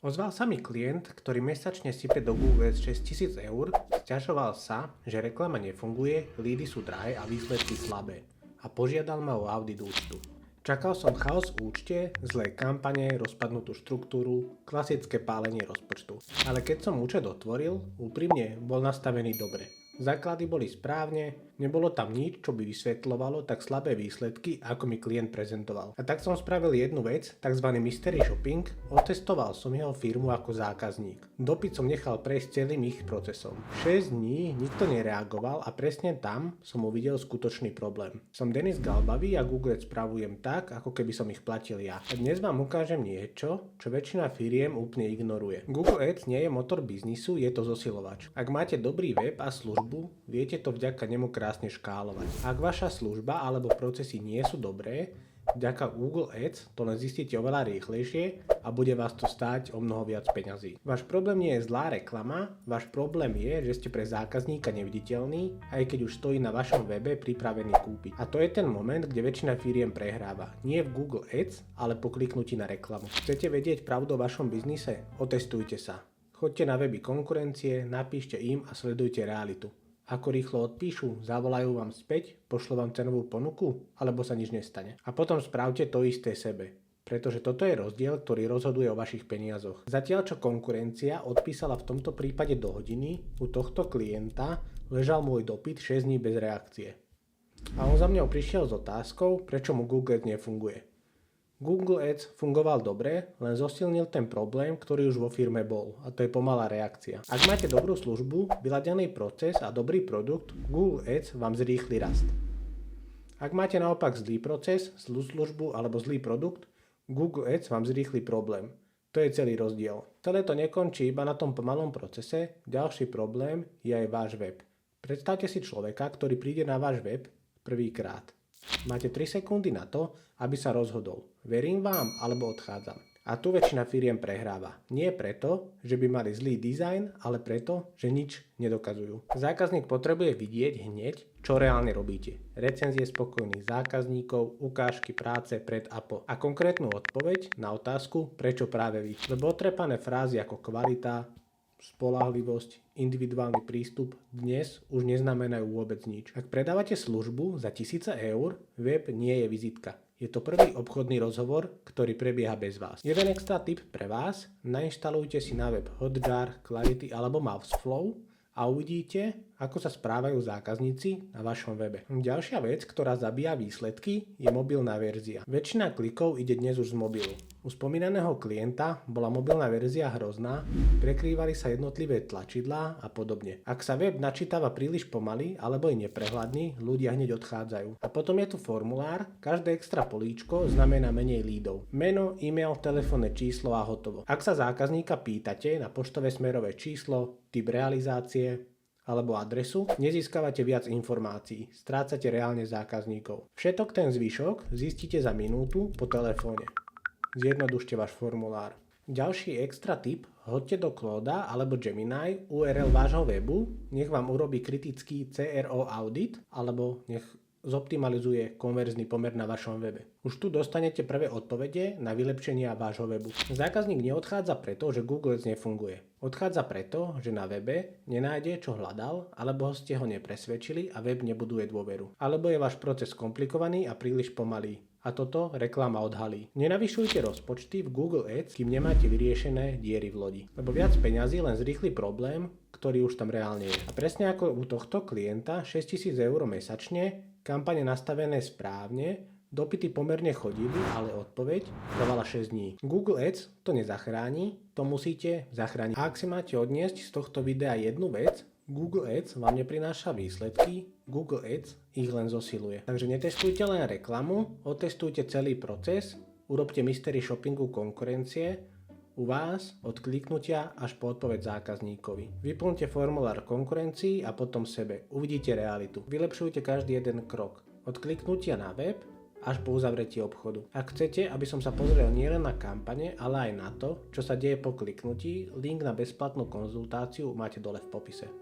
Ozval sa mi klient, ktorý mesačne sype do Google Ads 6 000 eur, sťažoval sa, že reklama nefunguje, lídy sú drahé a výsledky slabé a požiadal ma o audit účtu. Čakal som chaos v účte, zlé kampane, rozpadnutú štruktúru, klasické pálenie rozpočtu. Ale keď som účet otvoril, úprimne bol nastavený dobre. Základy boli správne, nebolo tam nič, čo by vysvetľovalo tak slabé výsledky, ako mi klient prezentoval. A tak som spravil jednu vec, tzv. Mystery shopping, otestoval som jeho firmu ako zákazník. Dopyt som nechal prejsť celým ich procesom. 6 dní nikto nereagoval a presne tam som uvidel skutočný problém. Som Denis Galbavý a Google Ads spravujem tak, ako keby som ich platil ja. A dnes vám ukážem niečo, čo väčšina firiem úplne ignoruje. Google Ads nie je motor biznisu, je to zosilovač. Ak máte dobrý web a službu, viete to vďaka nemu krásne škálovať. Ak vaša služba alebo procesy nie sú dobré, vďaka Google Ads to len zistíte oveľa rýchlejšie a bude vás to stáť o mnoho viac peňazí. Váš problém nie je zlá reklama, váš problém je, že ste pre zákazníka neviditeľní, aj keď už stojí na vašom webe pripravený kúpiť. A to je ten moment, kde väčšina firiem prehráva. Nie v Google Ads, ale po kliknutí na reklamu. Chcete vedieť pravdu o vašom biznise? Otestujte sa. Choďte na weby konkurencie, napíšte im a sledujte realitu. Ako rýchlo odpíšu, zavolajú vám späť, pošlú vám cenovú ponuku, alebo sa nič nestane. A potom spravte to isté sebe. Pretože toto je rozdiel, ktorý rozhoduje o vašich peniazoch. Zatiaľ čo konkurencia odpísala v tomto prípade do hodiny, u tohto klienta ležal môj dopyt 6 dní bez reakcie. A on za mňou prišiel s otázkou, prečo mu Google Ads nefunguje. Google Ads fungoval dobre, len zosilnil ten problém, ktorý už vo firme bol, a to je pomalá reakcia. Ak máte dobrú službu, vyladený proces a dobrý produkt, Google Ads vám zrýchli rast. Ak máte naopak zlý proces, zlú službu alebo zlý produkt, Google Ads vám zrýchli problém. To je celý rozdiel. Celé to nekončí iba na tom pomalom procese, ďalší problém je aj váš web. Predstavte si človeka, ktorý príde na váš web prvýkrát. Máte 3 sekundy na to, aby sa rozhodol. Verím vám, alebo odchádzam. A tu väčšina firiem prehráva. Nie preto, že by mali zlý dizajn, ale preto, že nič nedokazujú. Zákazník potrebuje vidieť hneď, čo reálne robíte. Recenzie spokojných zákazníkov, ukážky práce pred a po. A konkrétnu odpoveď na otázku, prečo práve vy. Lebo otrepané frázy ako kvalita, spoľahlivosť, individuálny prístup dnes už neznamenajú vôbec nič. Ak predávate službu za 1000 eur, web nie je vizitka. Je to prvý obchodný rozhovor, ktorý prebieha bez vás. Jeden extra tip pre vás, nainštalujte si na web Hotjar, Clarity alebo Mouseflow a uvidíte, ako sa správajú zákazníci na vašom webe. Ďalšia vec, ktorá zabíja výsledky, je mobilná verzia. Väčšina klikov ide dnes už z mobilu. U spomínaného klienta bola mobilná verzia hrozná, prekrývali sa jednotlivé tlačidlá a podobne. Ak sa web načítava príliš pomaly alebo je neprehľadný, ľudia hneď odchádzajú. A potom je tu formulár, každé extra políčko znamená menej lídov. Meno, e-mail, telefónne číslo a hotovo. Ak sa zákazníka pýtate na poštové smerové číslo, typ realizácie alebo adresu, nezískavate viac informácií, strácate reálne zákazníkov. Všetok ten zvyšok zistíte za minútu po telefóne. Zjednodušte váš formulár. Ďalší extra tip, hoďte do Clauda alebo Gemini URL vášho webu, nech vám urobí kritický CRO audit alebo nech zoptimalizuje konverzný pomer na vašom webe. Už tu dostanete prvé odpovede na vylepšenia vášho webu. Zákazník neodchádza preto, že Google Ads nefunguje. Odchádza preto, že na webe nenájde, čo hľadal, alebo ste ho nepresvedčili a web nebuduje dôveru. Alebo je váš proces komplikovaný a príliš pomalý. A toto reklama odhalí. Nenavyšujte rozpočty v Google Ads, kým nemáte vyriešené diery v lodi. Lebo viac peňazí len zrýchli problém, ktorý už tam reálne je. A presne ako u tohto klienta 6 000 eur mesačne, kampane nastavené správne, dopyty pomerne chodili, ale odpoveď trvala 6 dní. Google Ads to nezachráni, to musíte zachrániť. A ak si máte odniesť z tohto videa jednu vec, Google Ads vám neprináša výsledky, Google Ads ich len zosiluje. Takže netestujte len reklamu, otestujte celý proces, urobte mystery shoppingu konkurencie, u vás od kliknutia až po odpoveď zákazníkovi. Vyplňte formulár konkurencii a potom sebe. Uvidíte realitu. Vylepšujte každý jeden krok. Od kliknutia na web až po uzavretí obchodu. Ak chcete, aby som sa pozrel nielen na kampane, ale aj na to, čo sa deje po kliknutí, link na bezplatnú konzultáciu máte dole v popise.